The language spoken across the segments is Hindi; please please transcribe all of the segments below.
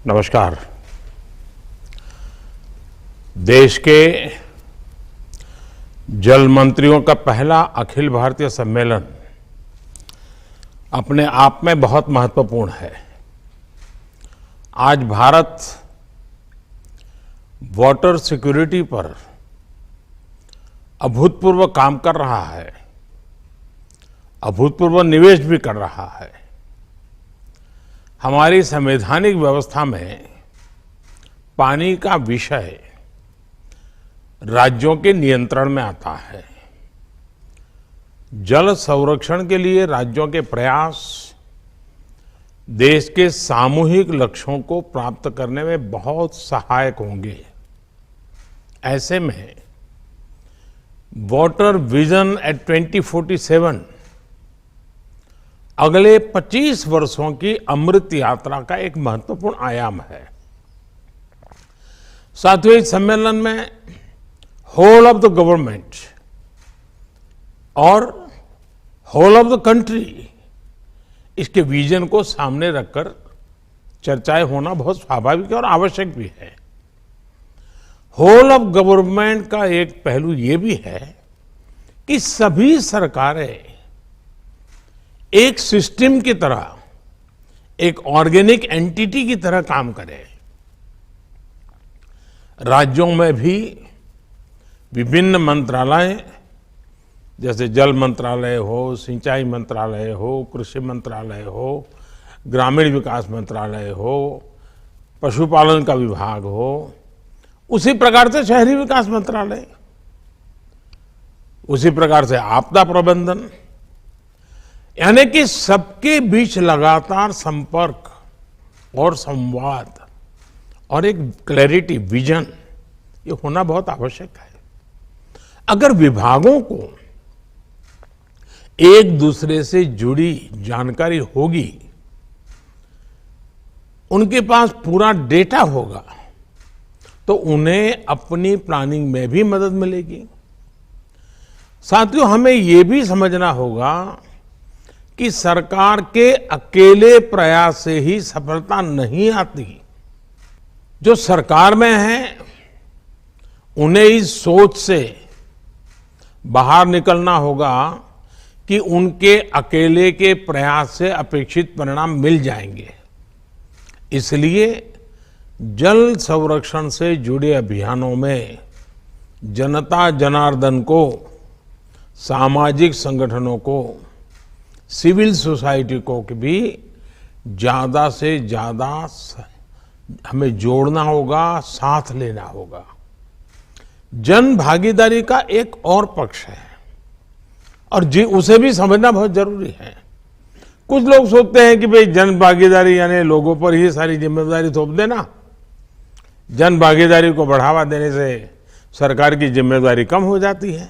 नमस्कार। देश के जल मंत्रियों का पहला अखिल भारतीय सम्मेलन अपने आप में बहुत महत्वपूर्ण है। आज भारत वाटर सिक्योरिटी पर अभूतपूर्व काम कर रहा है, अभूतपूर्व निवेश भी कर रहा है। हमारी संवैधानिक व्यवस्था में पानी का विषय राज्यों के नियंत्रण में आता है। जल संरक्षण के लिए राज्यों के प्रयास देश के सामूहिक लक्ष्यों को प्राप्त करने में बहुत सहायक होंगे। ऐसे में वाटर विजन एट 2047 अगले 25 वर्षों की अमृत यात्रा का एक महत्वपूर्ण आयाम है। साथियों, इस सम्मेलन में होल ऑफ द गवर्नमेंट और होल ऑफ द कंट्री इसके विजन को सामने रखकर चर्चाएं होना बहुत स्वाभाविक और आवश्यक भी है। होल ऑफ गवर्नमेंट का एक पहलू ये भी है कि सभी सरकारें एक सिस्टम की तरह, एक ऑर्गेनिक एंटिटी की तरह काम करें। राज्यों में भी विभिन्न मंत्रालय जैसे जल मंत्रालय हो, सिंचाई मंत्रालय हो, कृषि मंत्रालय हो, ग्रामीण विकास मंत्रालय हो, पशुपालन का विभाग हो, उसी प्रकार से शहरी विकास मंत्रालय, उसी प्रकार से आपदा प्रबंधन, यानी कि सबके बीच लगातार संपर्क और संवाद और एक क्लैरिटी, विजन, ये होना बहुत आवश्यक है। अगर विभागों को एक दूसरे से जुड़ी जानकारी होगी, उनके पास पूरा डेटा होगा, तो उन्हें अपनी प्लानिंग में भी मदद मिलेगी। साथियों, हमें ये भी समझना होगा कि सरकार के अकेले प्रयास से ही सफलता नहीं आती। जो सरकार में है उन्हें इस सोच से बाहर निकलना होगा कि उनके अकेले के प्रयास से अपेक्षित परिणाम मिल जाएंगे। इसलिए जल संरक्षण से जुड़े अभियानों में जनता जनार्दन को, सामाजिक संगठनों को, सिविल सोसाइटी को भी ज्यादा से ज्यादा हमें जोड़ना होगा, साथ लेना होगा। जन भागीदारी का एक और पक्ष है और उसे भी समझना बहुत जरूरी है। कुछ लोग सोचते हैं कि भाई जन भागीदारी यानी लोगों पर ही सारी जिम्मेदारी थोप देना, जन भागीदारी को बढ़ावा देने से सरकार की जिम्मेदारी कम हो जाती है।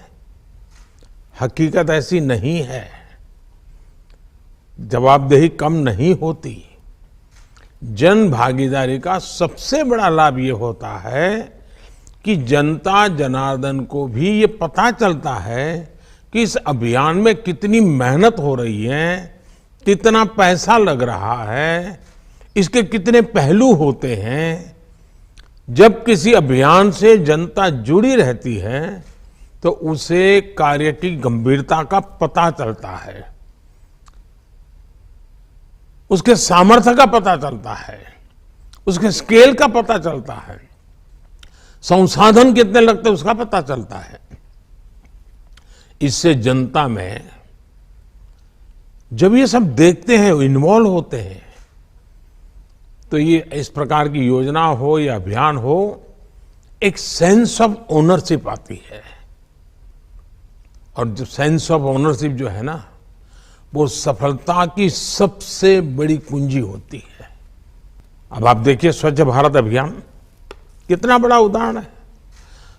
हकीकत ऐसी नहीं है, जवाबदेही कम नहीं होती। जन भागीदारी का सबसे बड़ा लाभ ये होता है कि जनता जनार्दन को भी ये पता चलता है कि इस अभियान में कितनी मेहनत हो रही है, कितना पैसा लग रहा है, इसके कितने पहलू होते हैं। जब किसी अभियान से जनता जुड़ी रहती है तो उसे कार्य की गंभीरता का पता चलता है, उसके सामर्थ्य का पता चलता है, उसके स्केल का पता चलता है, संसाधन कितने लगते हैं उसका पता चलता है। इससे जनता में जब ये सब देखते हैं, इन्वॉल्व होते हैं, तो ये इस प्रकार की योजना हो या अभियान हो, एक सेंस ऑफ ओनरशिप आती है। और जो सेंस ऑफ ओनरशिप जो है ना, वो सफलता की सबसे बड़ी कुंजी होती है। अब आप देखिए, स्वच्छ भारत अभियान कितना बड़ा उदाहरण है।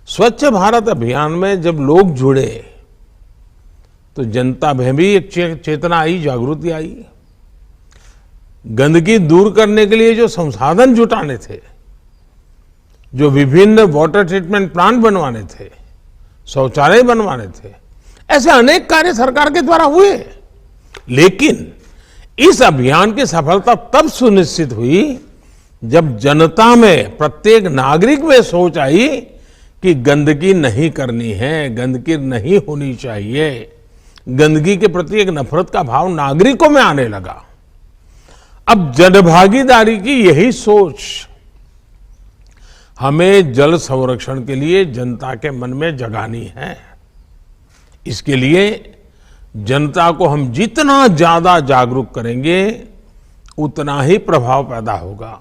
स्वच्छ भारत अभियान में जब लोग जुड़े तो जनता में भी एक चेतना आई, जागृति आई। गंदगी दूर करने के लिए जो संसाधन जुटाने थे, जो विभिन्न वाटर ट्रीटमेंट प्लांट बनवाने थे, शौचालय बनवाने थे, ऐसे अनेक कार्य सरकार के द्वारा हुए। लेकिन इस अभियान की सफलता तब सुनिश्चित हुई जब जनता में, प्रत्येक नागरिक में सोच आई कि गंदगी नहीं करनी है, गंदगी नहीं होनी चाहिए, गंदगी के प्रति एक नफरत का भाव नागरिकों में आने लगा। अब जनभागीदारी की यही सोच हमें जल संरक्षण के लिए जनता के मन में जगानी है। इसके लिए जनता को हम जितना ज्यादा जागरूक करेंगे उतना ही प्रभाव पैदा होगा।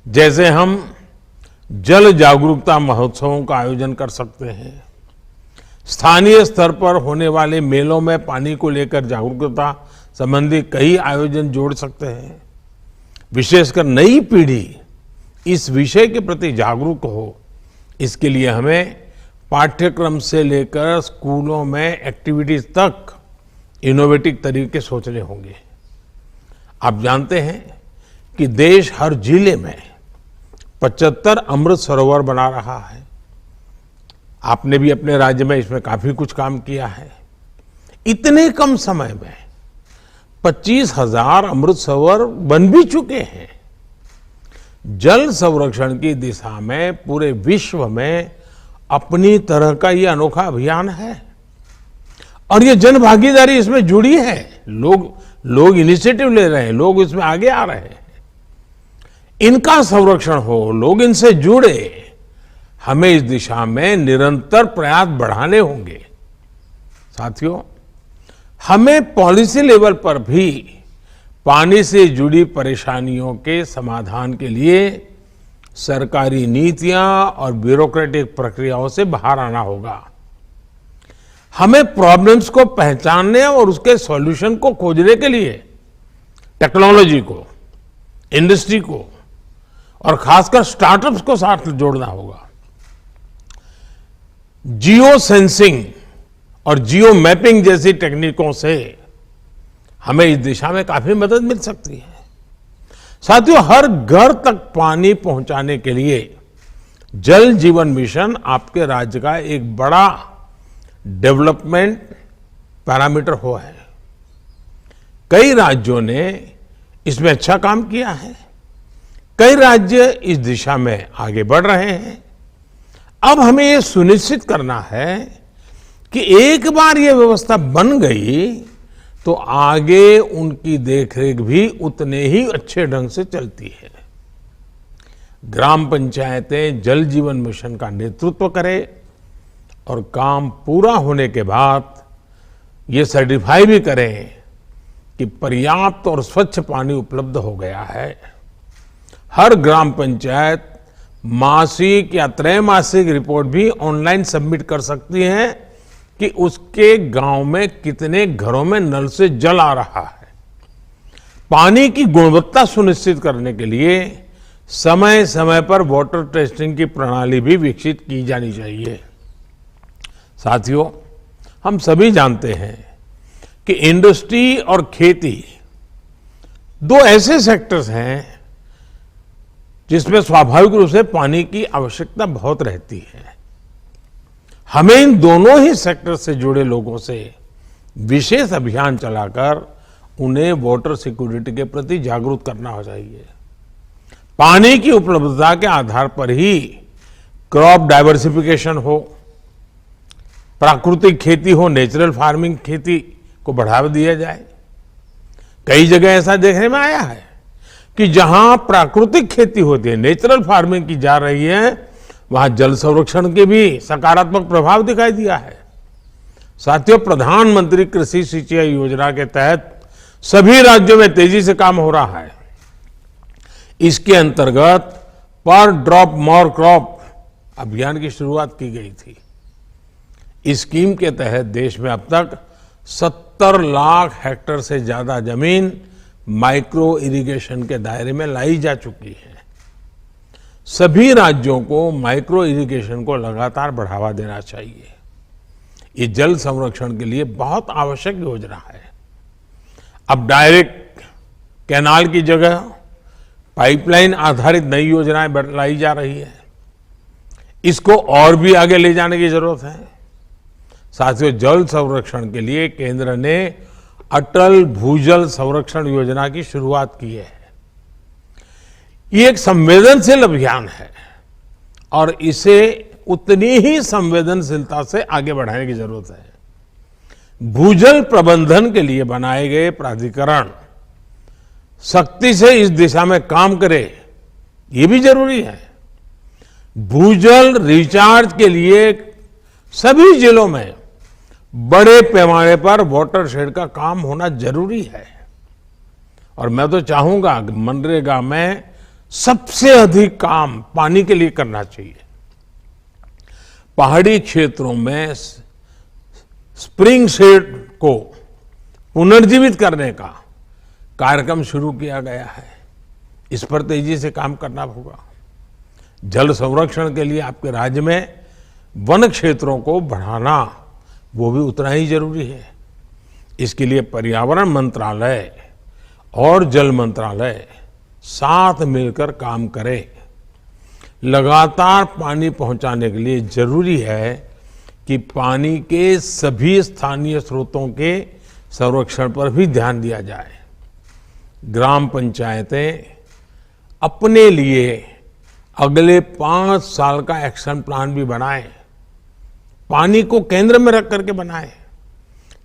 जैसे हम जल जागरूकता महोत्सवों का आयोजन कर सकते हैं, स्थानीय स्तर पर होने वाले मेलों में पानी को लेकर जागरूकता संबंधी कई आयोजन जोड़ सकते हैं। विशेषकर नई पीढ़ी इस विषय के प्रति जागरूक हो, इसके लिए हमें पाठ्यक्रम से लेकर स्कूलों में एक्टिविटीज तक इनोवेटिव तरीके सोचने होंगे। आप जानते हैं कि देश हर जिले में 75 अमृत सरोवर बना रहा है। आपने भी अपने राज्य में इसमें काफी कुछ काम किया है। इतने कम समय में 25,000 अमृत सरोवर बन भी चुके हैं। जल संरक्षण की दिशा में पूरे विश्व में अपनी तरह का ये अनोखा अभियान है और ये जन भागीदारी इसमें जुड़ी है। लोग इनिशिएटिव ले रहे हैं, लोग इसमें आगे आ रहे हैं। इनका संरक्षण हो, लोग इनसे जुड़े, हमें इस दिशा में निरंतर प्रयास बढ़ाने होंगे। साथियों, हमें पॉलिसी लेवल पर भी पानी से जुड़ी परेशानियों के समाधान के लिए सरकारी नीतियां और ब्यूरोक्रेटिक प्रक्रियाओं से बाहर आना होगा। हमें प्रॉब्लम्स को पहचानने और उसके सॉल्यूशन को खोजने के लिए टेक्नोलॉजी को, इंडस्ट्री को और खासकर स्टार्टअप्स को साथ जोड़ना होगा। जियो सेंसिंग और जियो मैपिंग जैसी टेक्निकों से हमें इस दिशा में काफी मदद मिल सकती है। साथियों, हर घर तक पानी पहुंचाने के लिए जल जीवन मिशन आपके राज्य का एक बड़ा डेवलपमेंट पैरामीटर हुआ है। कई राज्यों ने इसमें अच्छा काम किया है, कई राज्य इस दिशा में आगे बढ़ रहे हैं। अब हमें यह सुनिश्चित करना है कि एक बार यह व्यवस्था बन गई तो आगे उनकी देखरेख भी उतने ही अच्छे ढंग से चलती है। ग्राम पंचायतें जल जीवन मिशन का नेतृत्व करें और काम पूरा होने के बाद ये सर्टिफाई भी करें कि पर्याप्त और स्वच्छ पानी उपलब्ध हो गया है। हर ग्राम पंचायत मासिक या त्रैमासिक रिपोर्ट भी ऑनलाइन सबमिट कर सकती है कि उसके गांव में कितने घरों में नल से जल आ रहा है। पानी की गुणवत्ता सुनिश्चित करने के लिए समय समय पर वाटर टेस्टिंग की प्रणाली भी विकसित की जानी चाहिए। साथियों, हम सभी जानते हैं कि इंडस्ट्री और खेती दो ऐसे सेक्टर्स हैं जिसमें स्वाभाविक रूप से पानी की आवश्यकता बहुत रहती है। हमें इन दोनों ही सेक्टर से जुड़े लोगों से विशेष अभियान चलाकर उन्हें वाटर सिक्योरिटी के प्रति जागरूक करना हो चाहिए। पानी की उपलब्धता के आधार पर ही क्रॉप डाइवर्सिफिकेशन हो, प्राकृतिक खेती हो, नेचुरल फार्मिंग खेती को बढ़ावा दिया जाए। कई जगह ऐसा देखने में आया है कि जहां प्राकृतिक खेती होती है, नेचुरल फार्मिंग की जा रही है, वहां जल संरक्षण के भी सकारात्मक प्रभाव दिखाई दिया है। साथियों, प्रधानमंत्री कृषि सिंचाई योजना के तहत सभी राज्यों में तेजी से काम हो रहा है। इसके अंतर्गत पर ड्रॉप मोर क्रॉप अभियान की शुरुआत की गई थी। इस स्कीम के तहत देश में अब तक 70 लाख हेक्टेयर से ज्यादा जमीन माइक्रो इरिगेशन के दायरे में लाई जा चुकी है। सभी राज्यों को माइक्रो इरिगेशन को लगातार बढ़ावा देना चाहिए। ये जल संरक्षण के लिए बहुत आवश्यक योजना है। अब डायरेक्ट कैनाल की जगह पाइपलाइन आधारित नई योजनाएं लाई जा रही है। इसको और भी आगे ले जाने की जरूरत है। साथियों, जल संरक्षण के लिए केंद्र ने अटल भूजल संरक्षण योजना की शुरुआत की है। ये एक संवेदनशील अभियान है और इसे उतनी ही संवेदनशीलता से आगे बढ़ाने की जरूरत है। भूजल प्रबंधन के लिए बनाए गए प्राधिकरण सख्ती से इस दिशा में काम करे, ये भी जरूरी है। भूजल रिचार्ज के लिए सभी जिलों में बड़े पैमाने पर वाटरशेड का काम होना जरूरी है और मैं तो चाहूंगा कि मनरेगा में सबसे अधिक काम पानी के लिए करना चाहिए। पहाड़ी क्षेत्रों में स्प्रिंग सेट को पुनर्जीवित करने का कार्यक्रम शुरू किया गया है, इस पर तेजी से काम करना होगा। जल संरक्षण के लिए आपके राज्य में वन क्षेत्रों को बढ़ाना वो भी उतना ही जरूरी है। इसके लिए पर्यावरण मंत्रालय और जल मंत्रालय साथ मिलकर काम करें। लगातार पानी पहुंचाने के लिए जरूरी है कि पानी के सभी स्थानीय स्रोतों के संरक्षण पर भी ध्यान दिया जाए। ग्राम पंचायतें अपने लिए अगले 5 साल का एक्शन प्लान भी बनाएं, पानी को केंद्र में रख करके बनाएं,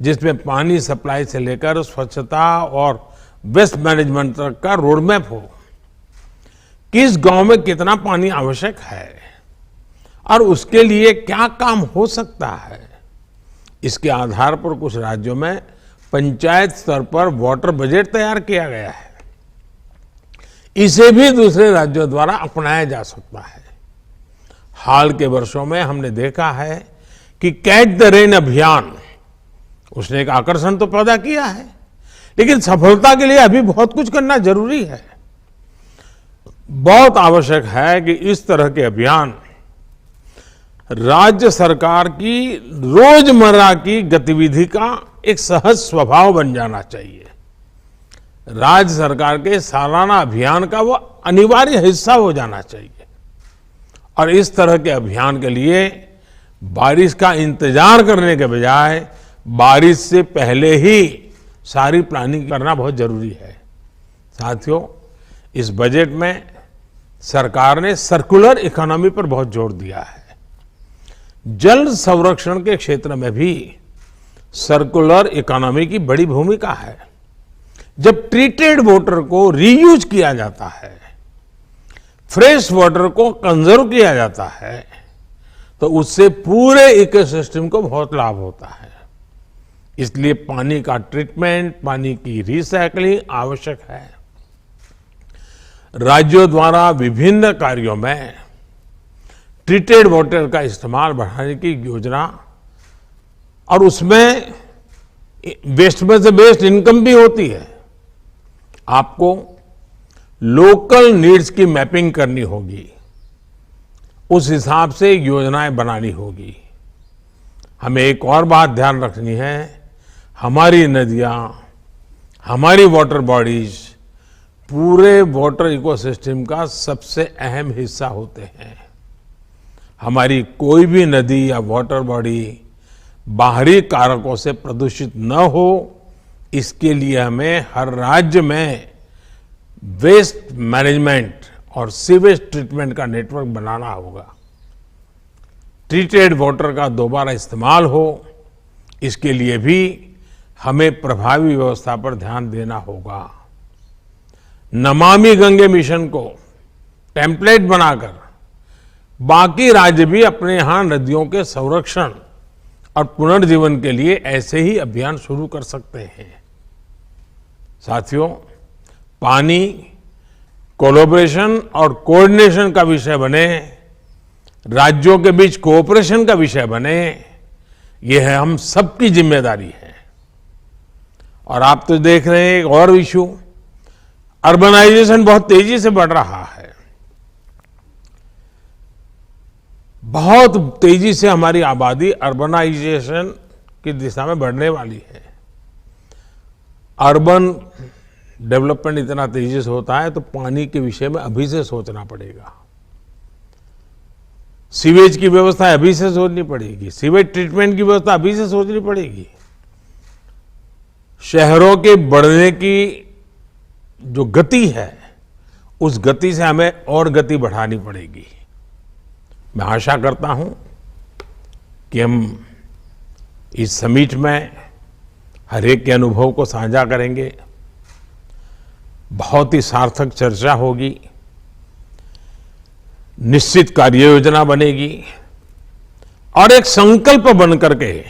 जिसमें पानी सप्लाई से लेकर स्वच्छता और वेस्ट मैनेजमेंट तक का रोड मैप हो। किस गांव में कितना पानी आवश्यक है और उसके लिए क्या काम हो सकता है, इसके आधार पर कुछ राज्यों में पंचायत स्तर पर वाटर बजट तैयार किया गया है। इसे भी दूसरे राज्यों द्वारा अपनाया जा सकता है। हाल के वर्षों में हमने देखा है कि कैच द रेन अभियान उसने एक आकर्षण तो पैदा किया है, लेकिन सफलता के लिए अभी बहुत कुछ करना जरूरी है। बहुत आवश्यक है कि इस तरह के अभियान राज्य सरकार की रोजमर्रा की गतिविधि का एक सहज स्वभाव बन जाना चाहिए। राज्य सरकार के सालाना अभियान का वो अनिवार्य हिस्सा हो जाना चाहिए और इस तरह के अभियान के लिए बारिश का इंतजार करने के बजाय बारिश से पहले ही सारी प्लानिंग करना बहुत जरूरी है। साथियों, इस बजट में सरकार ने सर्कुलर इकोनॉमी पर बहुत जोर दिया है। जल संरक्षण के क्षेत्र में भी सर्कुलर इकोनॉमी की बड़ी भूमिका है। जब ट्रीटेड वाटर को रीयूज किया जाता है, फ्रेश वाटर को कंजर्व किया जाता है, तो उससे पूरे इकोसिस्टम को बहुत लाभ होता है। इसलिए पानी का ट्रीटमेंट, पानी की रिसाइकलिंग आवश्यक है। राज्यों द्वारा विभिन्न कार्यों में ट्रीटेड वाटर का इस्तेमाल बढ़ाने की योजना और उसमें वेस्ट में से बेस्ट इनकम भी होती है। आपको लोकल नीड्स की मैपिंग करनी होगी, उस हिसाब से योजनाएं बनानी होगी। हमें एक और बात ध्यान रखनी है, हमारी नदियां, हमारी वाटर बॉडीज पूरे वाटर इकोसिस्टम का सबसे अहम हिस्सा होते हैं। हमारी कोई भी नदी या वाटर बॉडी बाहरी कारकों से प्रदूषित न हो, इसके लिए हमें हर राज्य में वेस्ट मैनेजमेंट और सीवेज ट्रीटमेंट का नेटवर्क बनाना होगा। ट्रीटेड वाटर का दोबारा इस्तेमाल हो, इसके लिए भी हमें प्रभावी व्यवस्था पर ध्यान देना होगा। नमामि गंगे मिशन को टेम्पलेट बनाकर बाकी राज्य भी अपने यहां नदियों के संरक्षण और पुनर्जीवन के लिए ऐसे ही अभियान शुरू कर सकते हैं। साथियों, पानी कोलैबोरेशन और कोऑर्डिनेशन का विषय बने, राज्यों के बीच कोऑपरेशन का विषय बने, यह है हम सबकी जिम्मेदारी है। और आप तो देख रहे हैं एक और इशू, अर्बनाइजेशन बहुत तेजी से बढ़ रहा है। बहुत तेजी से हमारी आबादी अर्बनाइजेशन की दिशा में बढ़ने वाली है। अर्बन डेवलपमेंट इतना तेजी से होता है तो पानी के विषय में अभी से सोचना पड़ेगा। सीवेज की व्यवस्था अभी से सोचनी पड़ेगी, सीवेज ट्रीटमेंट की व्यवस्था अभी से सोचनी पड़ेगी। शहरों के बढ़ने की जो गति है उस गति से हमें और गति बढ़ानी पड़ेगी। मैं आशा करता हूं कि हम इस समिट में हर एक के अनुभव को साझा करेंगे, बहुत ही सार्थक चर्चा होगी, निश्चित कार्य योजना बनेगी और एक संकल्प बन करके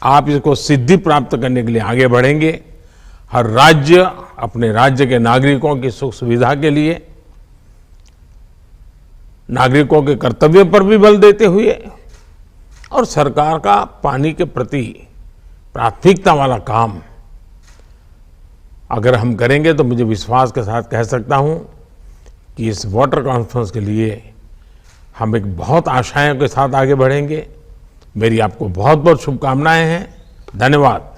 आप इसको सिद्धि प्राप्त करने के लिए आगे बढ़ेंगे। हर राज्य अपने राज्य के नागरिकों की सुख सुविधा के लिए नागरिकों के कर्तव्य पर भी बल देते हुए और सरकार का पानी के प्रति प्राथमिकता वाला काम अगर हम करेंगे तो मुझे विश्वास के साथ कह सकता हूं कि इस वाटर कॉन्फ्रेंस के लिए हम एक बहुत आशाओं के साथ आगे बढ़ेंगे। मेरी आपको बहुत बहुत शुभकामनाएं हैं। धन्यवाद।